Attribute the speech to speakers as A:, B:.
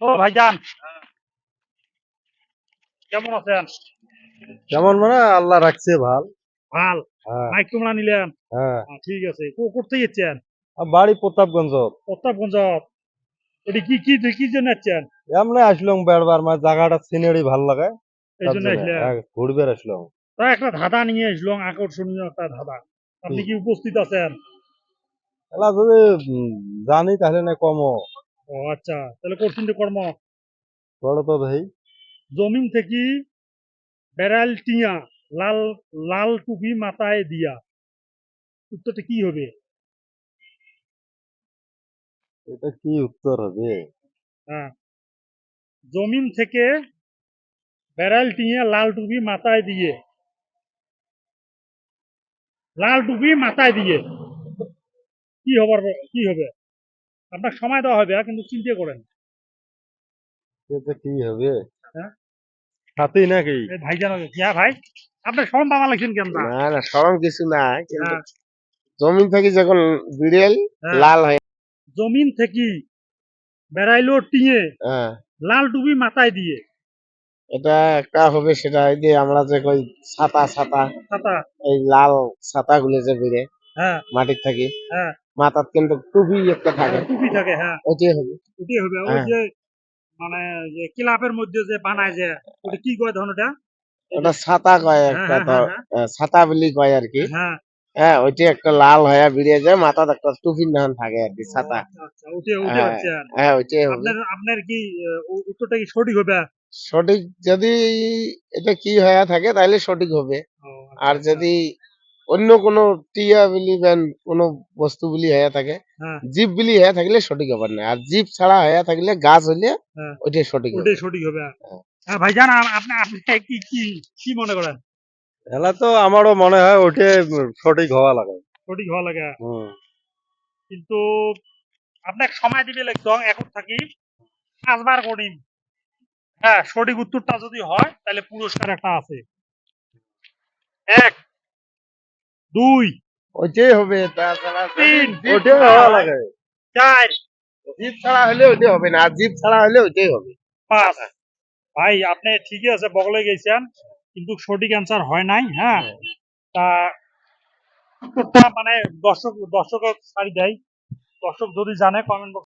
A: ও ভাইজান, কেমন আছেন?
B: কেমন মানে আল্লাহ রাখছে ভাল।
A: ভাল।
B: হ্যাঁ।
A: মাইক তোমরা নিলেন?
B: হ্যাঁ।
A: ঠিক আছে। করতে যাচ্ছেন?
B: বাড়ি প্রতাপগঞ্জ।
A: প্রতাপগঞ্জ। এটি কি কি কি জন্য যাচ্ছেন?
B: এমনি আসলাম বেড়বার মানে জায়গাটা সিনারি ভাল লাগে
A: এই
B: তার
A: জন্য
B: জন্য
A: আসলেন?
B: ঘুরবে আসলাম।
A: তা একটা ধাঁধা নিয়ে আসলাম, আকর্ষণীয় একটা ধাঁধা। আপনি কি উপস্থিত আছেন?
B: এলা যদি জানি তাহলে না কমও
A: ও আচ্ছা, তাহলে করছেন যে কর্ম।
B: বড় তো ভাই।
A: জমিন থেকে বেড়াল টিয়া, লাল লাল টুপি মাথায় দিয়া, উত্তরটা কি হবে?
B: এটা কি উত্তর হবে?
A: হ্যাঁ, জমিন থেকে বেড়াল টিয়া লাল টুপি মাথায় দিয়ে, লাল টুপি মাথায় দিয়ে কি হবার, কি হবে? আপনার সময় দেওয়া হবে, কিন্তু চিন্তা করেন।
B: এটা কি হবে?
A: হ্যাঁ,
B: সাথী নাকি?
A: এই ভাইজান, হ্যাঁ ভাই, আপনার সময় পাওয়া লাগছেন কেন?
C: না না সরম কিছু না, কিন্তু
A: হ্যাঁ,
C: জমিন থেকে যখন বিড়াল
A: হ্যাঁ,
C: লাল হয়।
A: জমিন থেকে বেড়াইলো টিঙে,
C: হ্যাঁ,
A: লাল টুপি মাথায় দিয়ে।
C: এটা একটা হবে, সেটা এই যে আমরা যে কই ছাতা ছাতা,
A: ছাতা।
C: এই লাল ছাতা গুলো যে বেড়ে
A: হ্যাঁ,
C: মাটির থাকি
A: হ্যাঁ,
C: মাথার কিন্তু টুপি একটা থাকে,
A: হ্যাঁ, টুপি থাকে, হ্যাঁ।
C: ওইটাই হবে।
A: ওটাই হবে। ওই
C: হ্যাঁ,
A: যে মানে যে ক্লাবের মধ্যে যে বানায় যে, ওটা কি কয় ধরনটা? এই যে,
C: ওটা ছাতা কয়
A: হ্যাঁ,
C: একটা,
A: হ্যাঁ,
C: তো
A: হ্যাঁ, হ্যাঁ,
C: ছাতা বলি কয় আর কি।
A: হ্যাঁ।
C: হ্যাঁ, ওইটা একটা লাল হয়ে বেরিয়ে যায়, মাথাতে একটা টুপির নাম থাকে আর কি,
A: ও
C: ছাতা।
A: আচ্ছা, আচ্ছা, ওটাই ওটাই
C: হ্যাঁ,
A: হচ্ছে।
C: হ্যাঁ, ওইটাই হবে।
A: আপনার আপনার কি উত্তরটা কি সঠিক হবে?
C: সঠিক যদি এটা কি হয়ে থাকে তাহলে সঠিক হবে।
A: ও আচ্ছা,
C: আর
A: আচ্ছা।
C: যদি অন্য কোনো টিয়া বিলি বা কোনো বস্তু বিলি হয়ে থাকে,
A: হ্যাঁ,
C: জীব বিলি হয়ে থাকলে সঠিক হবার না, আর জীব ছাড়া হয়ে থাকলে গাছ হইলে
A: হ্যাঁ,
C: ওইটাই সঠিক
A: ওটাই
C: হবে।
A: সঠিক হবে।
C: হ্যাঁ।
A: হ্যাঁ ভাইজান, আপনি আপনি কি কি কি মনে করেন?
B: এলা তো আমারও মনে হয় ওইটা সঠিক হওয়া লাগে।
A: সঠিক হওয়া লাগে।
B: হুম।
A: কিন্তু আপনাকে সময় দিবে লাগতো এখন থাকি 5 বার করিম। হ্যাঁ, সঠিক উত্তরটা যদি হয় তাহলে পুরস্কার একটা আছে। 1, 2,
C: ওইটাই হবে, তাছাড়া যদি
A: 3,
C: জীব
B: ওইটাই
C: ছাড়া
B: হওয়া
C: হয়,
B: লাগে।
A: 4,
C: জীব ছাড়া হলে ওইটাই হবে না, আর জীব ছাড়া হলে ওইটাই হবে।
A: 5। ভাই আপনি ঠিকই আছে, বগলে গেছেন, কিন্তু সঠিক অ্যান্সার হয় নাই। হ্যাঁ,
C: হ্যাঁ।
A: তা উত্তরটা মানে দর্শক দর্শক ছাড়ি দেয়। দর্শক যদি জানে কমেন্ট